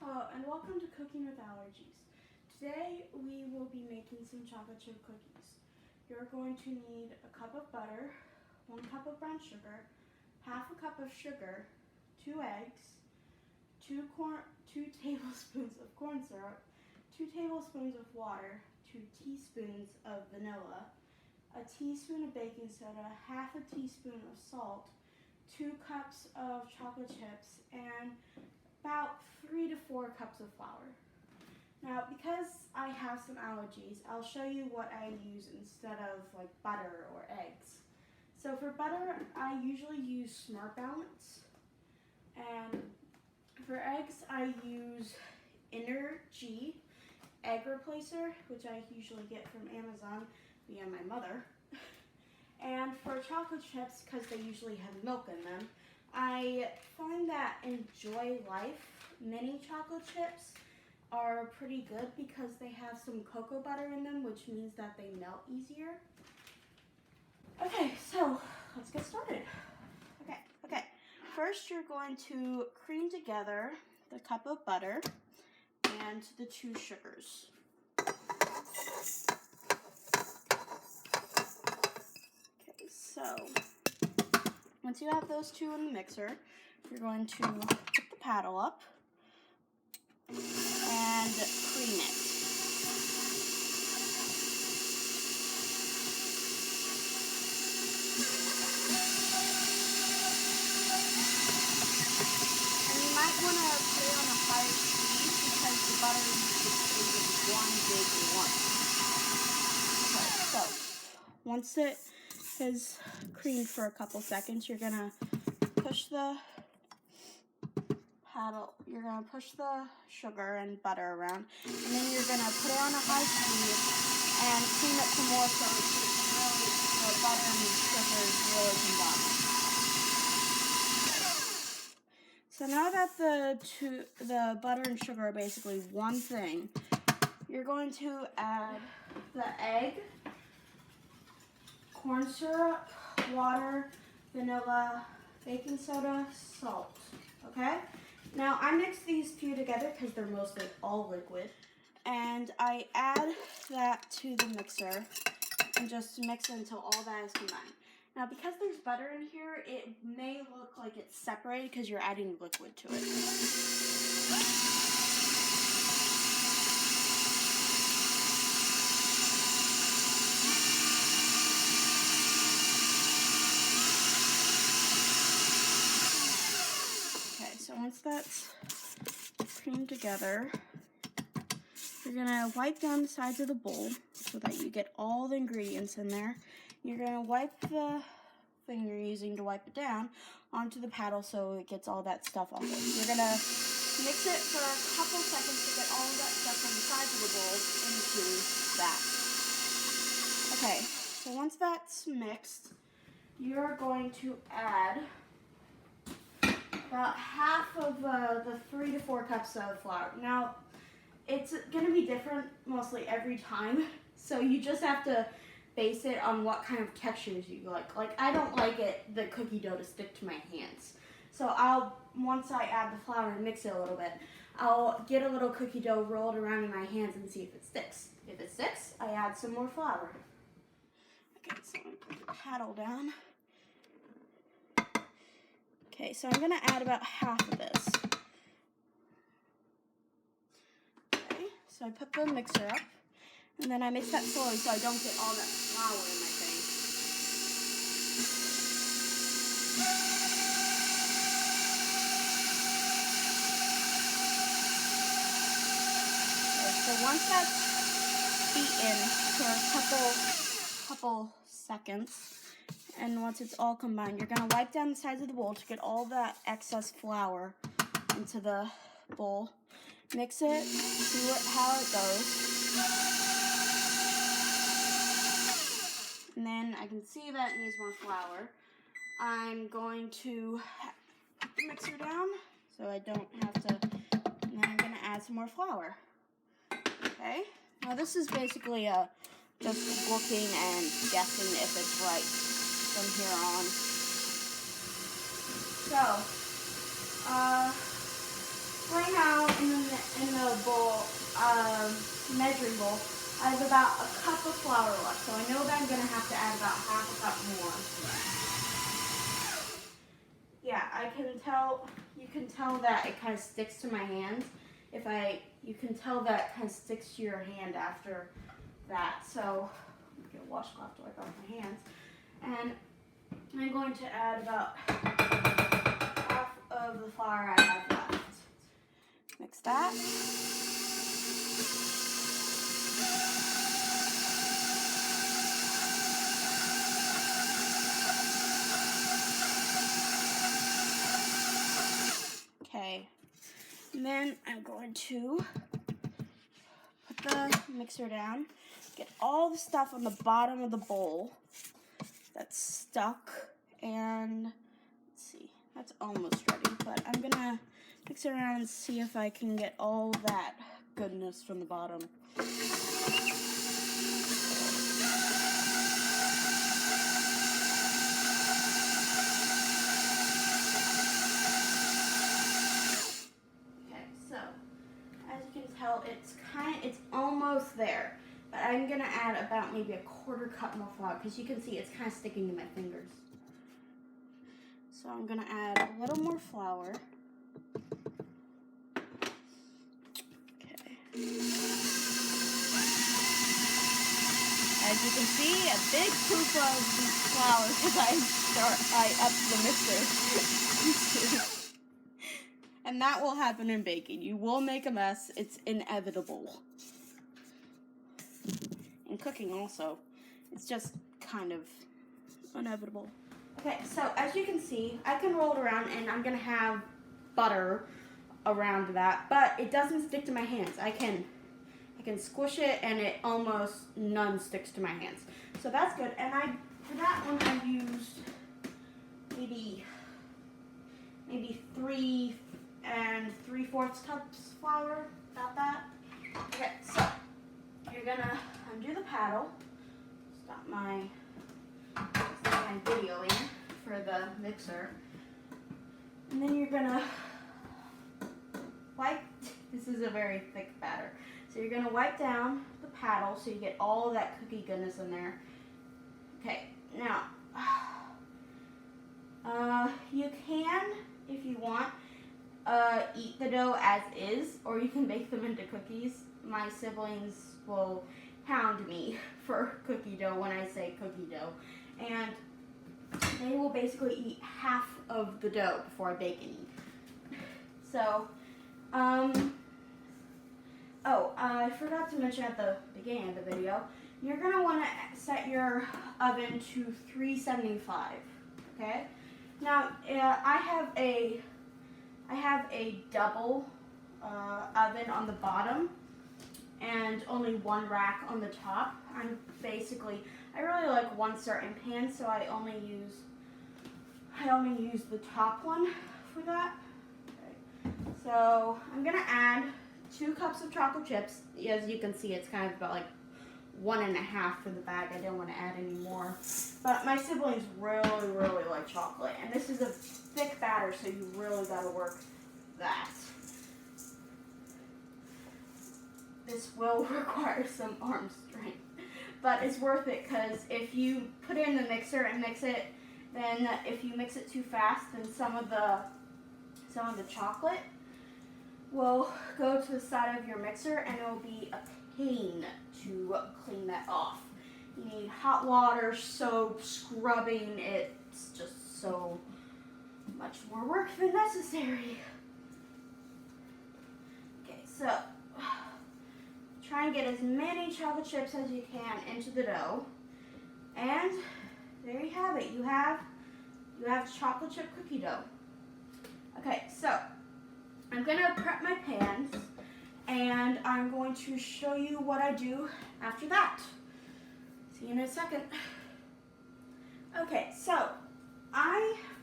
Hello and welcome to Cooking with Allergies. Today we will be making some chocolate chip cookies. You're going to need a cup of butter, 1 cup of brown sugar, half a cup of sugar, 2 eggs, 2 tablespoons of corn syrup, 2 tablespoons of water, 2 teaspoons of vanilla, a teaspoon of baking soda, half a teaspoon of salt, 2 cups of chocolate chips, and about 3 to 4 cups of flour. Now, because I have some allergies, I'll show you what I use instead of like butter or eggs. So for butter, I usually use Smart Balance, and for eggs, I use Energy egg replacer, which I usually get from Amazon via my mother. And for chocolate chips, because they usually have milk in them, I find that Enjoy Life mini chocolate chips are pretty good because they have some cocoa butter in them, which means that they melt easier. Okay, so let's get started. Okay. First, you're going to cream together the cup of butter and the 2 sugars. Okay, so once you have those 2 in the mixer, you're going to put the paddle up and cream it. And you might want to put it on a higher speed because the butter is one big lump. Okay, so once it has creamed for a couple seconds, you're gonna push the paddle, you're gonna push the sugar and butter around, and then you're gonna put it on a high speed and cream it some more so the butter and the sugar is really combined. So now that the butter and sugar are basically one thing, you're going to add the egg, corn syrup, water, vanilla, baking soda, salt, okay? Now I mix these 2 together because they're mostly all liquid, and I add that to the mixer and just mix it until all that is combined. Now because there's butter in here, it may look like it's separated because you're adding liquid to it. So once that's creamed together, you're gonna wipe down the sides of the bowl so that you get all the ingredients in there. You're gonna wipe the thing you're using to wipe it down onto the paddle so it gets all that stuff off it. You're gonna mix it for a couple seconds to get all of that stuff from the sides of the bowl into that. Okay, so once that's mixed, you're going to add about half of the 3 to 4 cups of flour. Now, it's going to be different mostly every time, so you just have to base it on what kind of textures you like. Like, I don't like the cookie dough to stick to my hands. So once I add the flour and mix it a little bit, I'll get a little cookie dough rolled around in my hands and see if it sticks. If it sticks, I add some more flour. Okay, so I'm going to put the paddle down. Okay, so I'm going to add about half of this. Okay, so I put the mixer up, and then I mix that slowly so I don't get all that flour in my face. Okay, so once that's beaten for a couple seconds, and once it's all combined, you're going to wipe down the sides of the bowl to get all that excess flour into the bowl. Mix it, see how it goes. And then I can see that it needs more flour. I'm going to put the mixer down so I don't have to, and then I'm going to add some more flour. Okay, now this is basically just looking and guessing if it's right from here on. So, right now in the the bowl, measuring bowl, I have about a cup of flour left. So I know that I'm going to have to add about half a cup more. Yeah, I can tell, you can tell that it kind of sticks to my hands. You can tell that it kind of sticks to your hand after that. So I'm get a washcloth to wipe off my hands. And I'm going to add about half of the flour I have left. Mix that. Okay, and then I'm going to put the mixer down, get all the stuff on the bottom of the bowl that's stuck, and let's see, that's almost ready, but I'm gonna mix it around and see if I can get all that goodness from the bottom. It's almost there, but I'm gonna add about maybe a quarter cup more flour because you can see it's kind of sticking to my fingers. So I'm gonna add a little more flour. Okay. As you can see, a big poop of flour because I upped the mixer. And that will happen in baking. You will make a mess. It's inevitable. In cooking also. It's just kind of inevitable. Okay, so as you can see, I can roll it around and I'm going to have butter around that, but it doesn't stick to my hands. I can squish it and it almost none sticks to my hands. So that's good. And for that one I used maybe 3 3/4 cups flour, about that. Okay, so you're gonna undo the paddle, stop my videoing for the mixer, and then you're gonna wipe, this is a very thick batter, so you're gonna wipe down the paddle so you get all of that cookie goodness in there. Okay, now, you can, if you want, eat the dough as is, or you can make them into cookies. My siblings will hound me for cookie dough when I say cookie dough, and they will basically eat half of the dough before I bake any. So, I forgot to mention at the beginning of the video, you're going to want to set your oven to 375, okay? Now, I have a double oven on the bottom and only one rack on the top. I really like one certain pan, so I only use the top one for that. Okay. So I'm gonna add 2 cups of chocolate chips. As you can see, it's kind of about like 1.5 for the bag. I didn't want to add any more, but my siblings really like chocolate, and this is a thick batter, so you really got to work that. This will require some arm strength, but it's worth it because if you put it in the mixer and mix it, then if you mix it too fast, then some of the chocolate will go to the side of your mixer and it will be a pain to clean that off. You need hot water, soap, scrubbing. It's just so much more work than necessary. Okay, so try and get as many chocolate chips as you can into the dough. And there you have it. You have chocolate chip cookie dough. Okay, so I'm gonna prep my pans and I'm going to show you what I do after that. See you in a second. Okay, so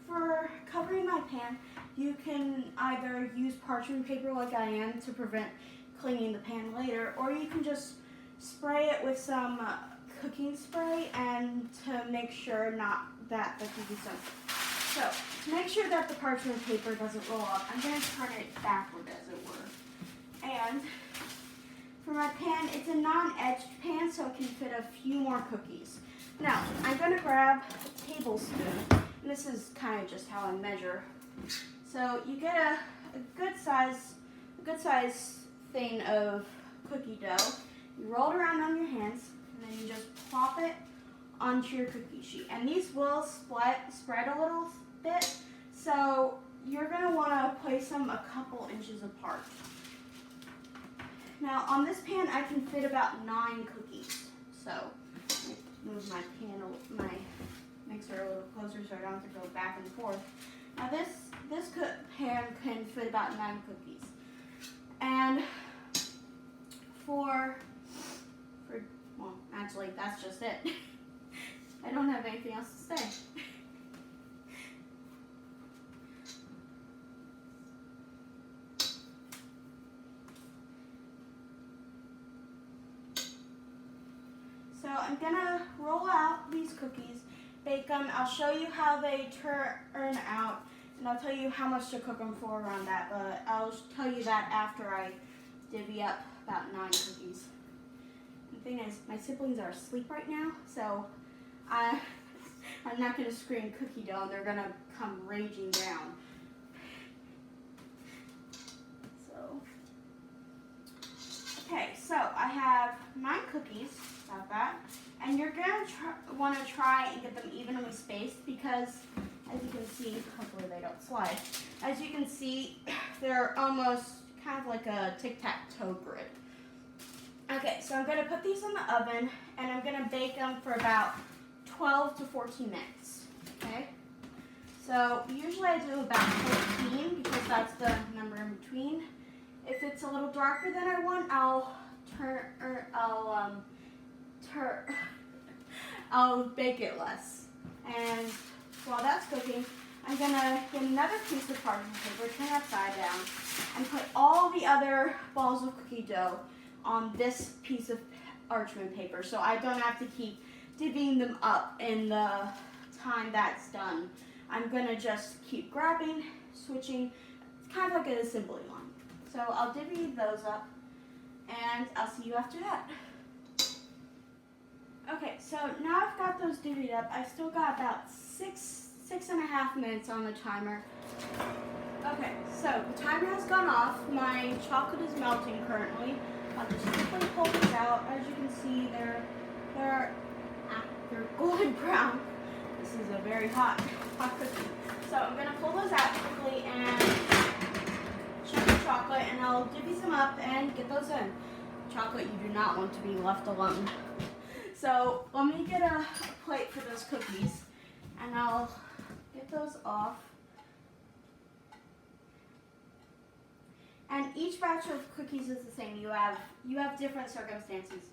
for covering my pan, you can either use parchment paper like I am to prevent cleaning the pan later, or you can just spray it with some cooking spray and to make sure not that the cookies don't. So, to make sure that the parchment paper doesn't roll up, I'm going to turn it backward as it were. And pan, it's a non-edged pan, so it can fit a few more cookies. Now, I'm going to grab a tablespoon, and this is kind of just how I measure. So you get a good size thing of cookie dough. You roll it around on your hands, and then you just plop it onto your cookie sheet. And these will spread a little bit, so you're going to want to place them a couple inches apart. Now on this pan I can fit about 9 cookies. So move my mixer a little closer so I don't have to go back and forth. Now this pan can fit about 9 cookies. And well, actually that's just it. I don't have anything else to say. So I'm gonna roll out these cookies, bake them. I'll show you how they turn out, and I'll tell you how much to cook them for around that, but I'll tell you that after I divvy up about 9 cookies. The thing is, my siblings are asleep right now, so I'm not gonna scream cookie dough, and they're gonna come raging down. Okay, so I have 9 cookies, about that, and you're gonna want to try and get them evenly spaced because, as you can see, hopefully they don't slide. As you can see, they're almost kind of like a tic-tac-toe grid. Okay, so I'm gonna put these in the oven, and I'm gonna bake them for about 12 to 14 minutes. Okay. So usually I do about 14 because that's the number in between. If it's a little darker than I want, I'll bake it less. And while that's cooking, I'm gonna get another piece of parchment paper, turn it upside down, and put all the other balls of cookie dough on this piece of parchment paper, so I don't have to keep divvying them up in the time that's done. I'm gonna just keep grabbing, switching. It's kind of like an assembly line. So I'll divvy those up, and I'll see you after that. Okay, so now I've got those divvied up. I still got about six and a half minutes on the timer. Okay, so the timer has gone off. My chocolate is melting currently. I'll just quickly pull these out. As you can see, they're golden brown. This is a very hot cookie. So I'm gonna pull those out quickly and check the chocolate, and I'll divvy some up and get those in. Chocolate you do not want to be left alone. So let me get a plate for those cookies, and I'll get those off. And each batch of cookies is the same. You have different circumstances.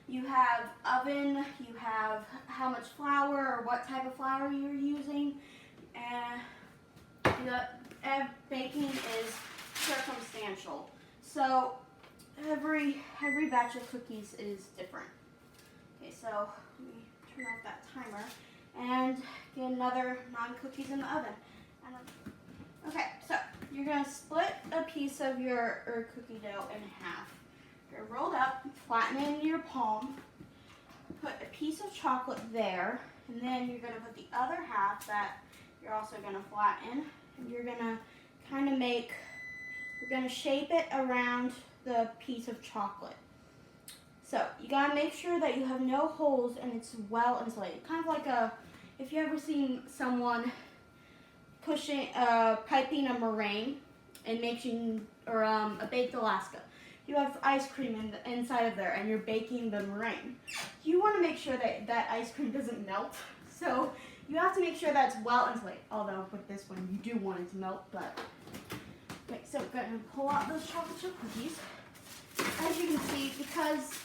You have oven, you have how much flour or what type of flour you're using, and baking is circumstantial. So every batch of cookies is different. Okay, so let me turn off that timer and get another 9 cookies in the oven. Okay, so you're gonna split a piece of your cookie dough in half. You're rolled up, flatten it in your palm, put a piece of chocolate there, and then you're gonna put the other half that you're also gonna flatten, and you're gonna shape it around the piece of chocolate. So you gotta make sure that you have no holes and it's well insulated. Kind of like if you ever seen someone piping a meringue and or a baked Alaska. You have ice cream inside of there and you're baking the meringue. You want to make sure that that ice cream doesn't melt. So you have to make sure that's well insulated. Although with this one you do want it to melt, but okay, so I'm going to pull out those chocolate chip cookies. As you can see, because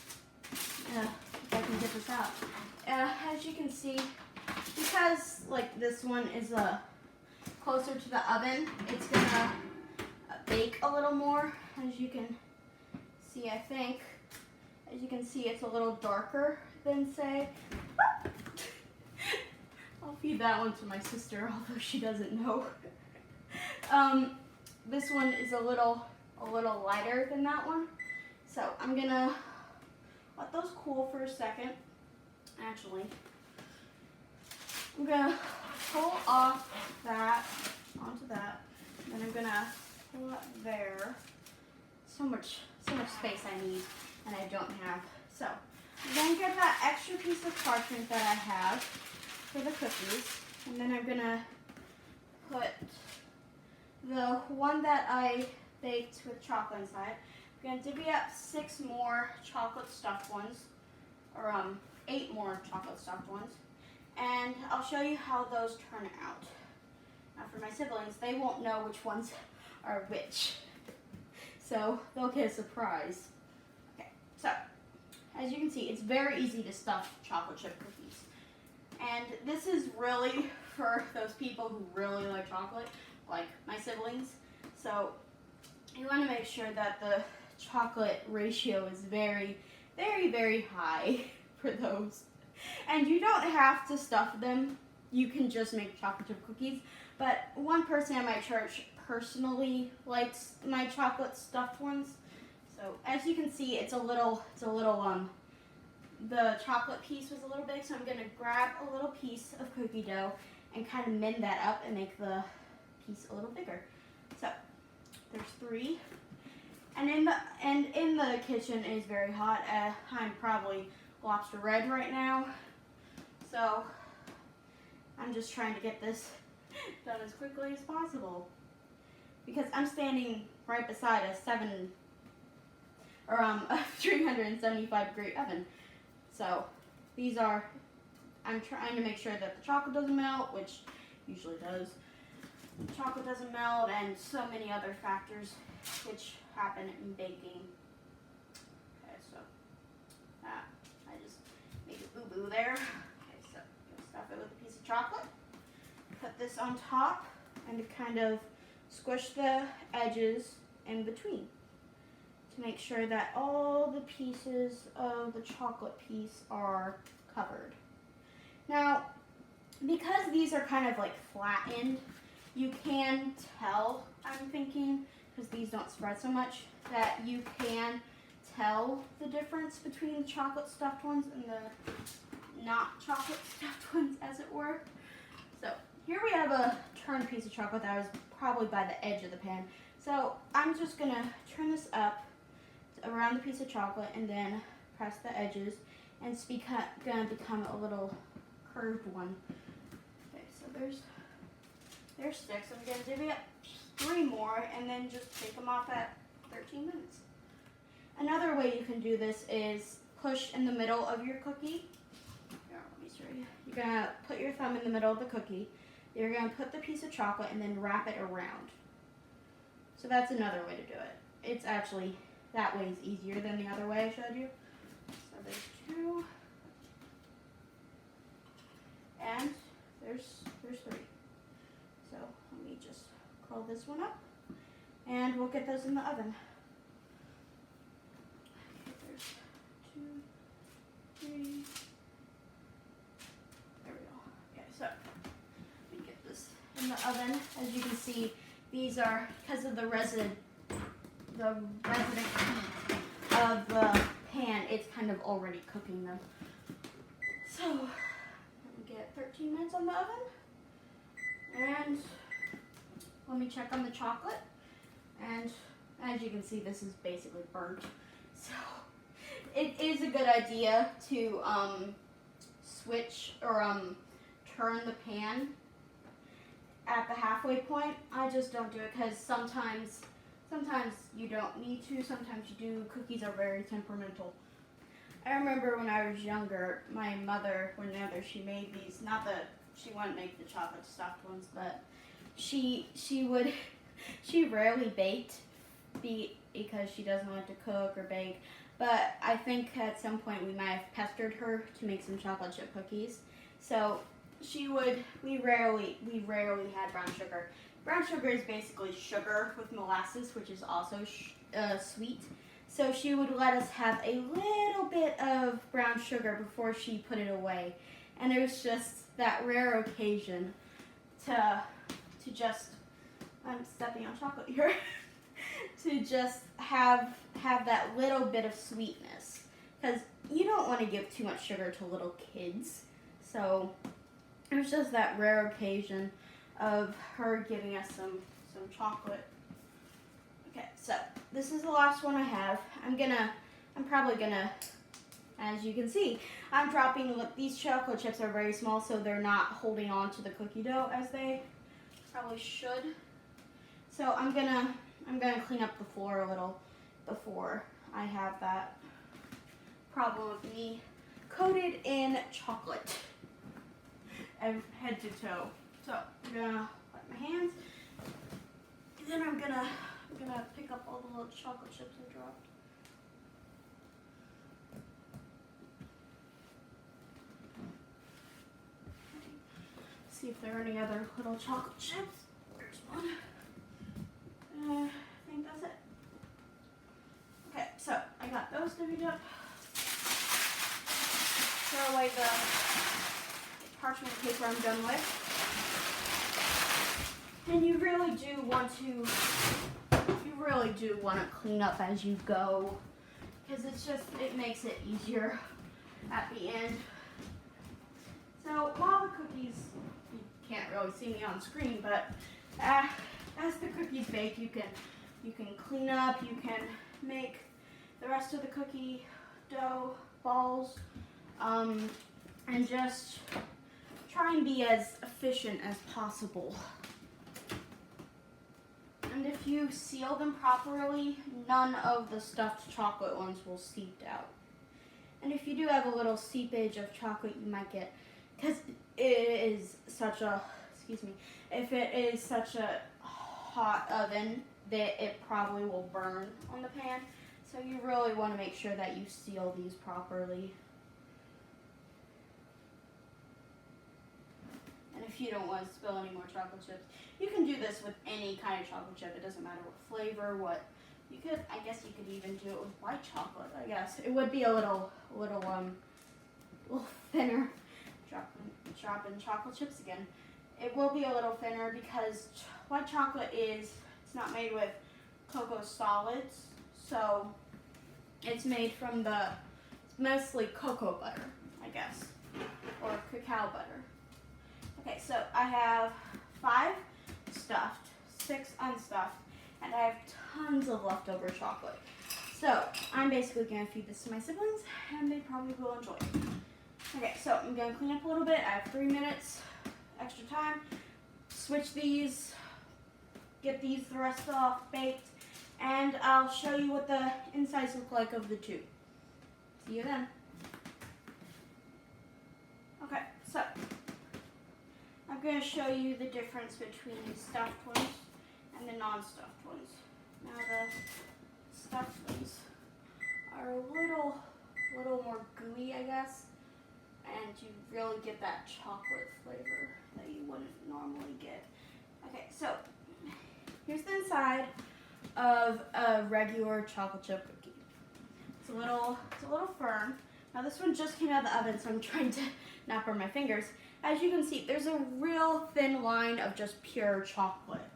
if I can get this out. As you can see, because like this one is closer to the oven, it's gonna bake a little more. As you can see, as you can see, it's a little darker than say. I'll feed that one to my sister, although she doesn't know. This one is a little lighter than that one. So I'm gonna let those cool for a second. Actually, I'm gonna pull off that onto that, and then I'm gonna pull it there. So much space I need, and I don't have. So I'm gonna get that extra piece of parchment that I have for the cookies, and then I'm gonna put the one that I baked with chocolate inside. I'm gonna divvy up 6 more chocolate stuffed ones, or 8 more chocolate stuffed ones, and I'll show you how those turn out. Now for my siblings, they won't know which ones are which, so they'll get a surprise. Okay, so as you can see, it's very easy to stuff chocolate chip cookies, and this is really for those people who really like chocolate, like my siblings. So you want to make sure that the chocolate ratio is very, very, very high for those. And you don't have to stuff them. You can just make chocolate chip cookies. But one person at my church personally likes my chocolate stuffed ones. So as you can see, the chocolate piece was a little big, so I'm going to grab a little piece of cookie dough and kind of mend that up and make the piece a little bigger. So there's 3. And in the kitchen is very hot. I'm probably lobster red right now. So I'm just trying to get this done as quickly as possible, because I'm standing right beside a 375 degree oven. So I'm trying to make sure that the chocolate doesn't melt, which usually does. The chocolate doesn't melt, and so many other factors which happen in baking. Okay, so that, I just made a boo-boo there. Okay, so I'm gonna stuff it with a piece of chocolate. Put this on top and kind of squish the edges in between to make sure that all the pieces of the chocolate piece are covered. Now, because these are kind of like flattened, you can tell, I'm thinking, because these don't spread so much, that you can tell the difference between the chocolate stuffed ones and the not chocolate stuffed ones, as it were. So here we have a turned piece of chocolate that was probably by the edge of the pan. So I'm just gonna turn this up around the piece of chocolate and then press the edges, and it's gonna become a little curved one. Okay, so there's 6. I'm gonna divvy up 3 more and then just take them off at 13 minutes. Another way you can do this is push in the middle of your cookie. Here, let me show you. You're gonna put your thumb in the middle of the cookie. You're gonna put the piece of chocolate and then wrap it around. So that's another way to do it. It's actually, that way is easier than the other way I showed you. So there's 2. And there's 3. So let me just curl this one up, and we'll get those in the oven. Okay, there's 2, 3. There we go. Okay, so let me get this in the oven. As you can see, these are, because of the resident heat of the pan, it's kind of already cooking them. So let me get 13 minutes on the oven, and let me check on the chocolate. And as you can see, this is basically burnt. So it is a good idea to switch or turn the pan at the halfway point. I just don't do it because sometimes you don't need to, sometimes you do. Cookies are very temperamental. I remember when I was younger, my mother, whenever she made these, not that she wouldn't make the chocolate stuffed ones, but she rarely baked because she doesn't like to cook or bake. But I think at some point we might have pestered her to make some chocolate chip cookies. So we rarely had brown sugar. Brown sugar is basically sugar with molasses, which is also sweet. So she would let us have a little bit of brown sugar before she put it away. And it was just that rare occasion to just, I'm stepping on chocolate here, to just have that little bit of sweetness. because you don't want to give too much sugar to little kids. So it was just that rare occasion of her giving us some chocolate. Okay, so this is the last one I have. I'm probably gonna, as you can see, I'm dropping, these chocolate chips are very small, so they're not holding on to the cookie dough as they probably should. So I'm gonna clean up the floor a little before I have that problem of me coated in chocolate and head to toe. So I'm gonna wipe my hands, and then I'm gonna pick up all the little chocolate chips I dropped. See if there are any other little chocolate chips. There's one. I think that's it. Okay, so I got those divvied up. Throw away the parchment paper I'm done with. And you really do want to clean up as you go, because it makes it easier at the end. So while the cookies, you can't really see me on screen, but as the cookies bake, you can clean up, you can make the rest of the cookie dough balls, and just try and be as efficient as possible. And if you seal them properly, none of the stuffed chocolate ones will seep out. And if you do have a little seepage of chocolate, you might get, because it is such a, if it is such a hot oven, that it probably will burn on the pan. So you really want to make sure that you seal these properly. And if you don't want to spill any more chocolate chips, you can do this with any kind of chocolate chip. It doesn't matter what flavor, I guess you could even do it with white chocolate, I guess. It would be a little thinner. Dropping chocolate chips again. It will be a little thinner because white chocolate it's not made with cocoa solids, so it's made from mostly cocoa butter, I guess, or cacao butter. Okay, so I have 5 stuffed, 6 unstuffed, and I have tons of leftover chocolate. So I'm basically going to feed this to my siblings, and they probably will enjoy it. Okay, so I'm going to clean up a little bit. I have 3 minutes extra time. Switch these, get these the rest off baked, and I'll show you what the insides look like of the 2. See you then. Okay, so I'm going to show you the difference between the stuffed ones and the non-stuffed ones. Now the stuffed ones are a little more gooey, I guess, and you really get that chocolate flavor that you wouldn't normally get. Okay, so here's the inside of a regular chocolate chip cookie. It's a little firm. Now this one just came out of the oven, so I'm trying to not burn my fingers. As you can see, there's a real thin line of just pure chocolate.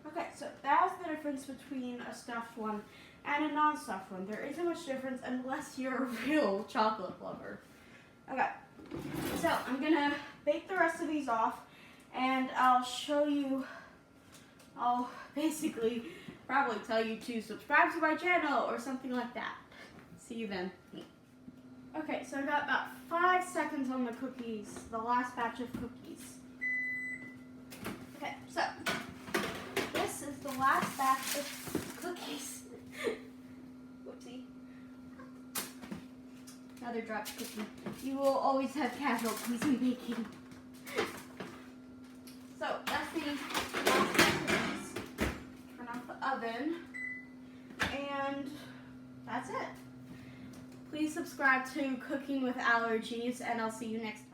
Okay, so that's the difference between a stuffed one and a non-stuffed one. There isn't much difference unless you're a real chocolate lover. Okay, so I'm gonna bake the rest of these off, and I'll show you, I'll basically probably tell you to subscribe to my channel or something like that. See you then. Okay, so I got about 5 seconds on the cookies, the last batch of cookies. Okay, so this is the last batch of cookies. Whoopsie. Another dropped cookie. You will always have casualties in baking. So that's the last batch of cookies. Turn off the oven, and that's it. Please subscribe to Cooking with Allergies, and I'll see you next time.